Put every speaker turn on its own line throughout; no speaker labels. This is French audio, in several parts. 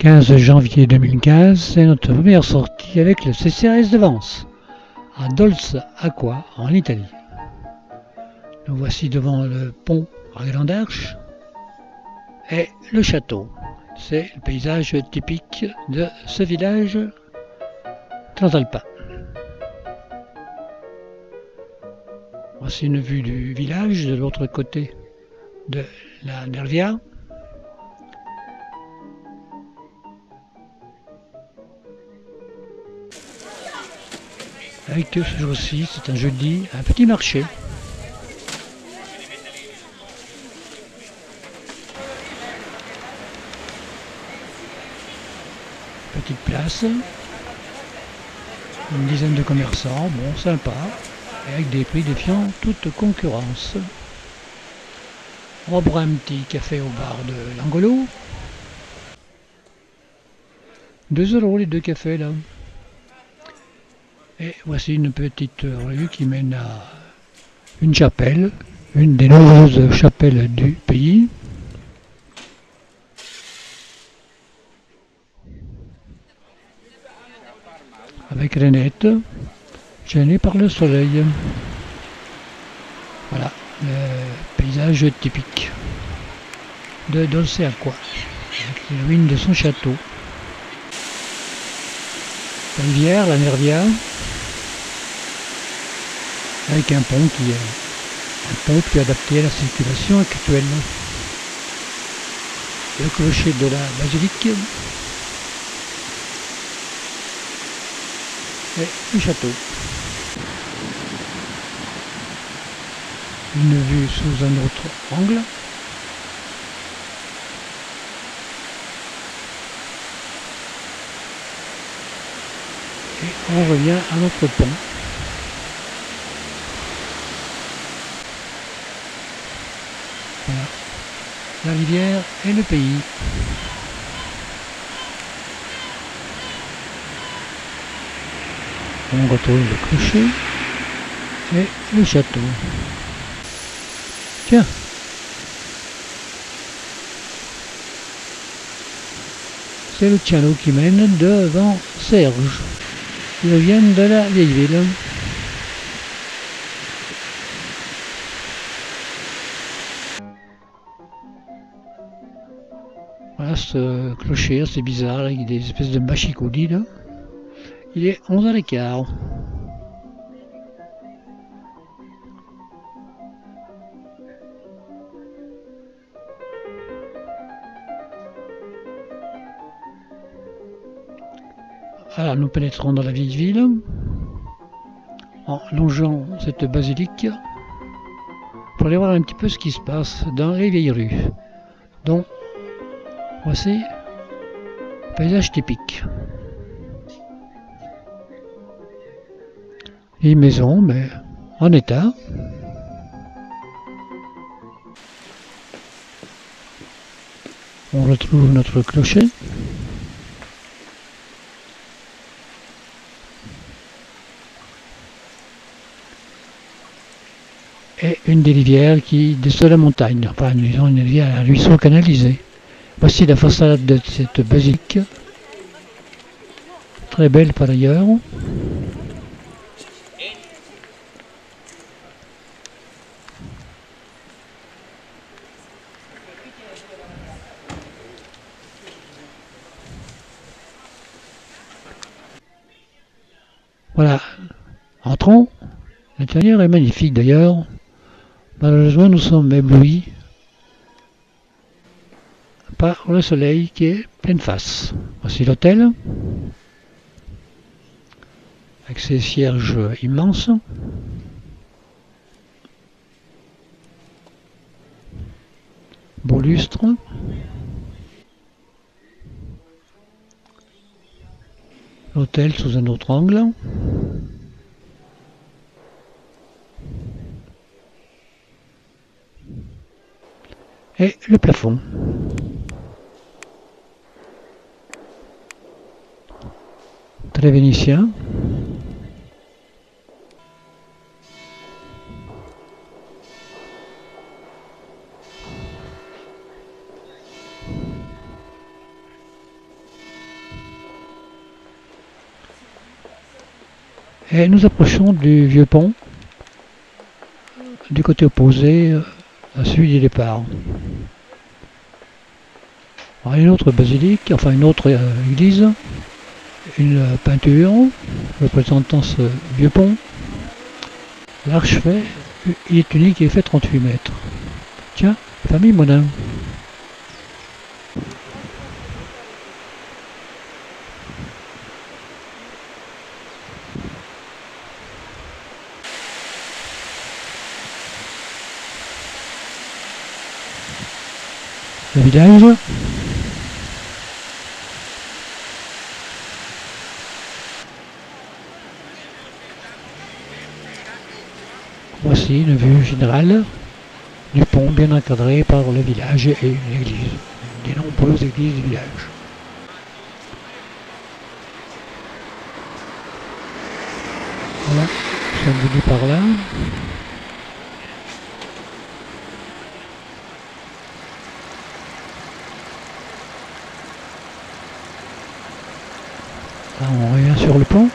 15 janvier 2015, c'est notre première sortie avec le CCRS de Vence, à Dolce Acqua, en Italie. Nous voici devant le pont à Grande Arche et le château. C'est le paysage typique de ce village transalpin. Voici une vue du village de l'autre côté de la Nervia. Avec ce jour-ci, c'est un jeudi, un petit marché. Petite place, une dizaine de commerçants, bon, sympa, avec des prix défiant toute concurrence. On va boire un petit café au bar de l'Angolo. 2 € les 2 cafés là. Et voici une petite rue qui mène à une chapelle, une des nombreuses chapelles du pays. Avec Renette, gênée par le soleil. Voilà, le paysage typique de Dolce Acqua, avec les ruines de son château. La rivière, la Nervia, avec un pont qui est plus adapté à la circulation actuelle. Le clocher de la basilique et le château. Une vue sous un autre angle. Et on revient à notre pont. Voilà. La rivière et le pays. On retrouve le clocher et le château. Tiens, c'est le canot qui mène devant Serge. Ils viennent de la vieille ville. Voilà ce clocher, c'est bizarre, avec des espèces de machicoulis là. Il est 11h15. Alors nous pénétrons dans la vieille ville en longeant cette basilique pour aller voir un petit peu ce qui se passe dans les vieilles rues. Donc voici le paysage typique. Les maisons, mais en état. On retrouve notre clocher. Et une des rivières qui descend la montagne. Enfin, disons une rivière, un ruisseau canalisé. Voici la façade de cette basilique. Très belle par ailleurs. Voilà, entrons. L'intérieur est magnifique d'ailleurs. Malheureusement, nous sommes éblouis par le soleil qui est pleine face. Voici l'hôtel, avec ses cierges immenses. Beau lustre. L'hôtel sous un autre angle. Et le plafond. Très vénitien. Et nous approchons du vieux pont, du côté opposé à celui du départ. Alors, une autre basilique, enfin une autre église, une peinture représentant ce vieux pont. L'archevet, il est unique et il fait 38 mètres. Tiens, famille Monin. Le village. Voici une vue générale du pont bien encadré par le village et une église, des nombreuses églises du village. Voilà, nous sommes venus par là. Là, on revient sur le pont.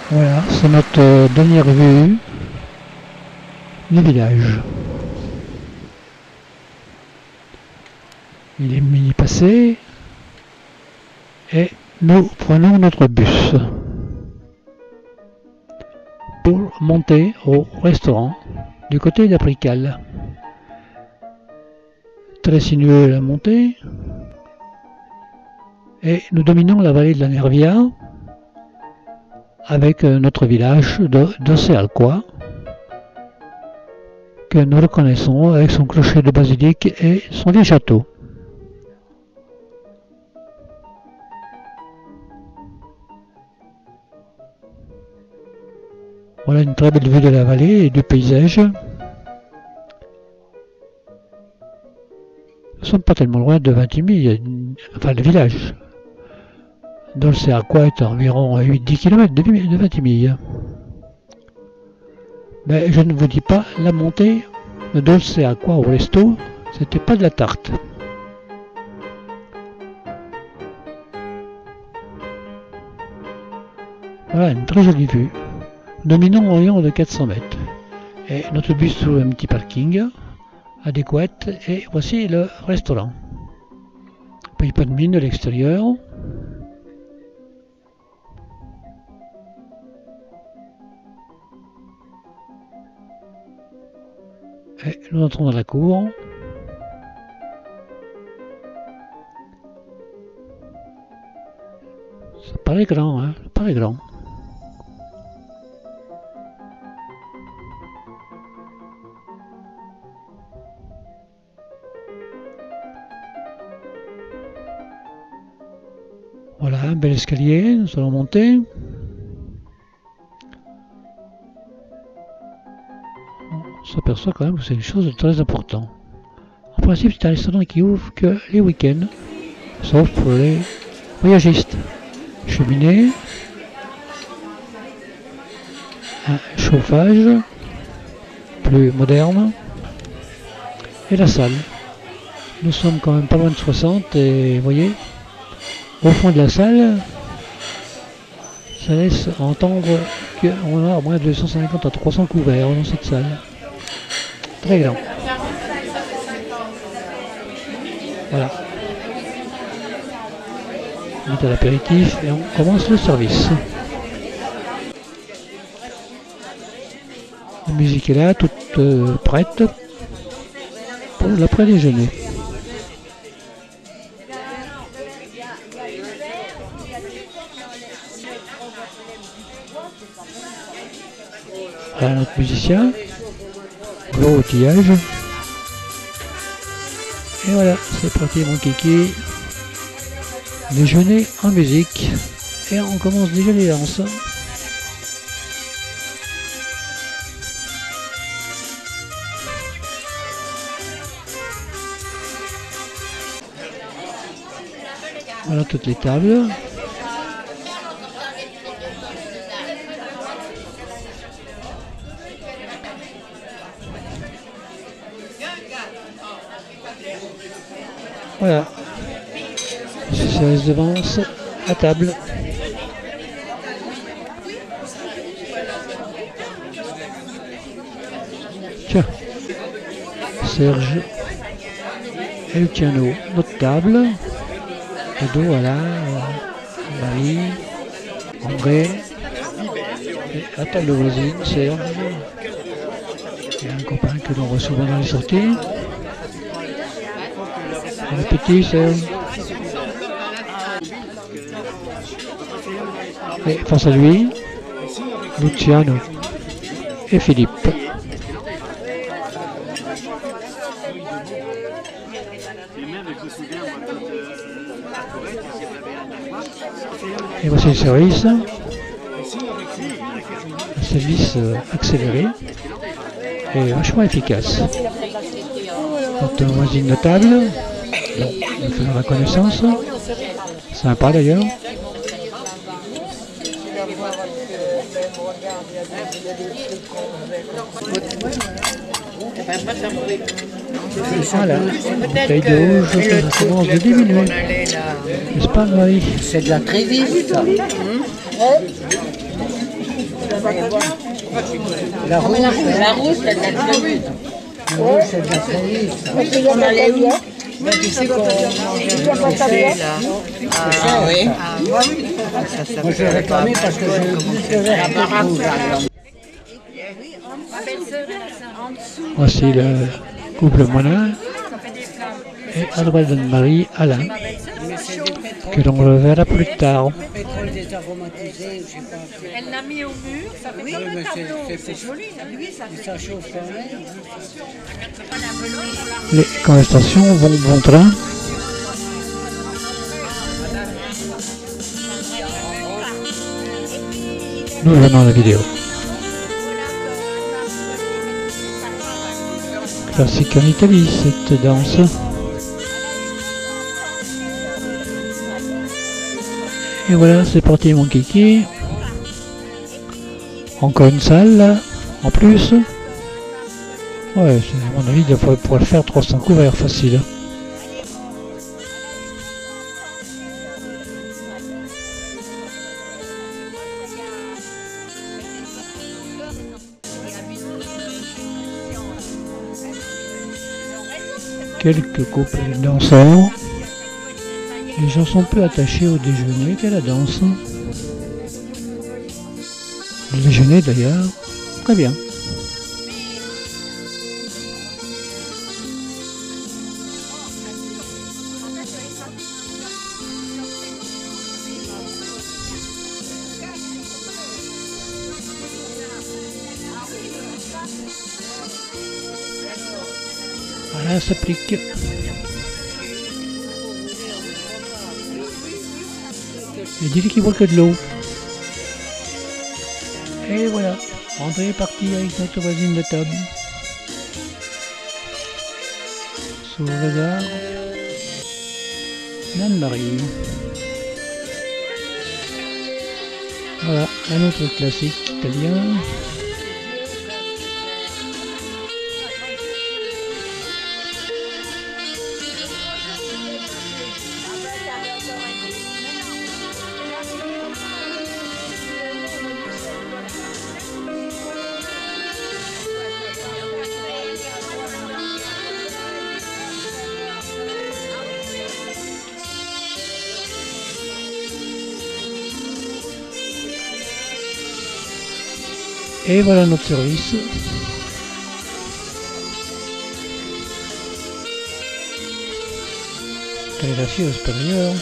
Voilà, c'est notre dernière vue du village. Il est mini passé et nous prenons notre bus pour monter au restaurant du côté d'Aprical. Très sinueux la montée et nous dominons la vallée de la Nervia avec notre village d'Osséalcois que nous reconnaissons avec son clocher de basilique et son vieux château. Voilà une très belle vue de la vallée et du paysage. Nous ne sommes pas tellement loin de Vintimille, enfin le village. Dolceacqua est à environ 8-10 km de Vintimille. Mais je ne vous dis pas, la montée de Dolceacqua au resto, c'était pas de la tarte. Voilà une très jolie vue. Dominant un rayon de 400 mètres. Et notre bus trouve un petit parking adéquat. Et voici le restaurant. Paye pas de mine de l'extérieur. Et nous entrons dans la cour. Ça paraît grand, hein, ça paraît grand. Voilà, un bel escalier, nous allons monter. On s'aperçoit quand même que c'est une chose de très importante. En principe, c'est un restaurant qui ouvre que les week-ends, sauf pour les voyagistes. Cheminée, un chauffage plus moderne et la salle. Nous sommes quand même pas loin de 60 et vous voyez, au fond de la salle, ça laisse entendre qu'on a au moins 250 à 300 couverts dans cette salle. Très grand. Voilà. On est à l'apéritif et on commence le service. La musique est là, toute prête pour l'après-déjeuner. Voilà notre musicien, gros outillage. Et voilà, c'est parti mon kiki. Déjeuner en musique. Et on commence déjà les danses. Voilà toutes les tables. Voilà. CCAS de Vence. à table. Tiens, Serge et Luciano, notre table. Cadeau, voilà, Marie, André, et la table voisine, Serge. Il y a un copain que l'on reçoit dans les sorties. Bon appétit, Serge. Et face à lui, Luciano et Philippe. Et voici le service. Un service accéléré et vachement efficace. Notre voisine de table, bon, on fait la connaissance. Sympa d'ailleurs. Voilà, la bouteille de rouge, ça commence de diminuer. N'est-ce pas, Marie?
C'est de la très vite. La rouge, c'est de la très vite. La rouge, c'est de la très vite. On allait où? Tu sais qu'on mangeait là. Ah oui. Moi, je l'ai réclamé parce que j'ai plus de verre rouge.
Voici le couple Monin et à droite de Marie, Alain, que l'on reverra plus tard.
Elle l'a mis au mur, ça fait comme un tableau, c'est joli.
Ça chauffe quand même.
Les conversations vont bon train. Nous venons la vidéo. Classique en Italie, cette danse. Et voilà, c'est parti mon kiki. Encore une salle, là, en plus. Ouais, à mon avis, il pourrait faire 300 couverts facile. Quelques couples dansants. Les gens sont plus attachés au déjeuner qu'à la danse. Le déjeuner d'ailleurs, très bien. Voilà, ça pique. Et dis-lui qu'il boit que de l'eau. Et voilà, André est parti avec notre voisine de table. Sous le regard d'Anne-Marie. Voilà, un autre classique italien. Et voilà notre service. Tagliafiò supérieur.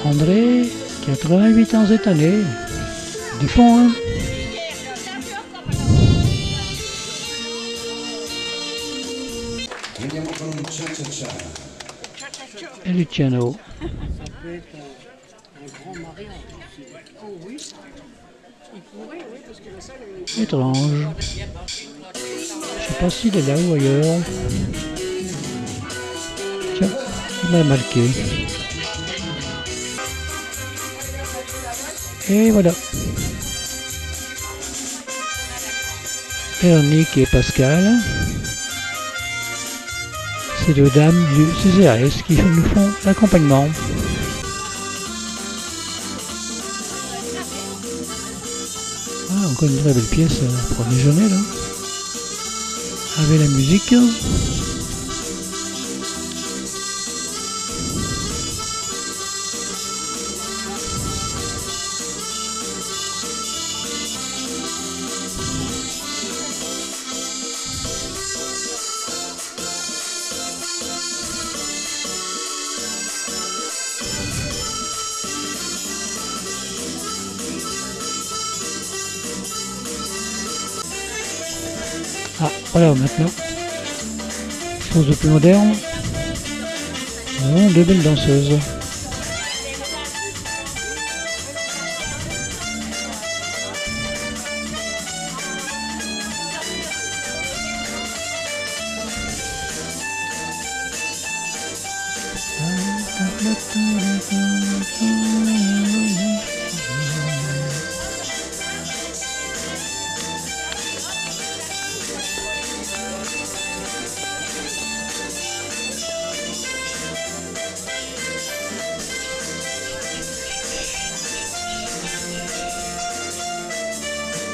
André, 88 ans cette année. du fond, hein. Et Luciano. Étrange. Je sais pas s'il est là ou ailleurs. Tiens, il m'a marqué. Et voilà. Véronique et Pascal. Ces deux dames du CCAS qui nous font l'accompagnement. Ah, encore une très belle pièce pour déjeuner là. Avec la musique. Ah, voilà maintenant. Chose de plus moderne. Nous avons deux belles danseuses.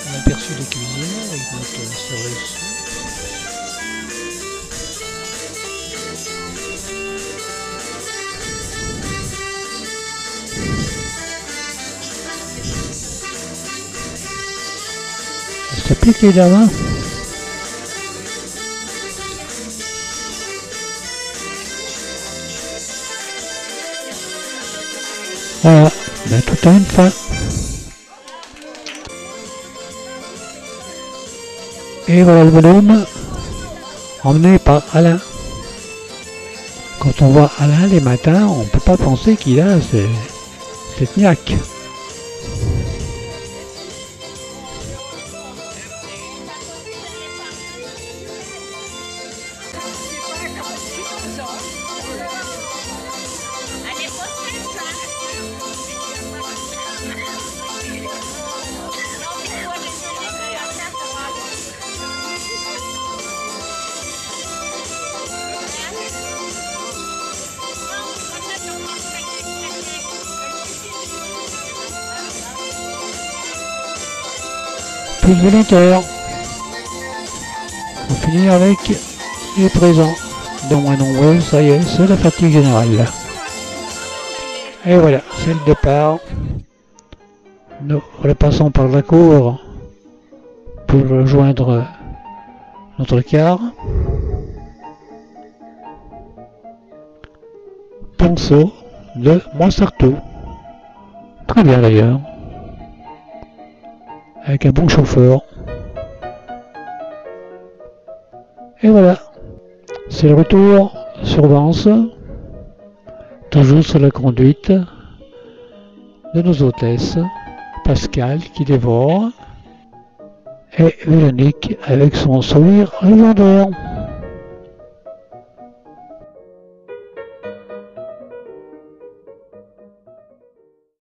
On a aperçu les cuisines avec notre serveuse. Ça pique les dames, hein. Voilà, ben, tout a une fin. Et voilà le bonhomme emmené par Alain. Quand on voit Alain les matins, on ne peut pas penser qu'il a cette niaque. Tous volontaires. On finit avec les présents. De moins nombreux, ça y est, c'est la fatigue générale. Et voilà, c'est le départ. Nous repassons par la cour pour rejoindre notre car. Ponceau de Montsartou. Très bien d'ailleurs. Avec un bon chauffeur. Et voilà, c'est le retour sur Vence, toujours sur la conduite de nos hôtesses, Pascal qui dévore, et Véronique avec son sourire revendeur.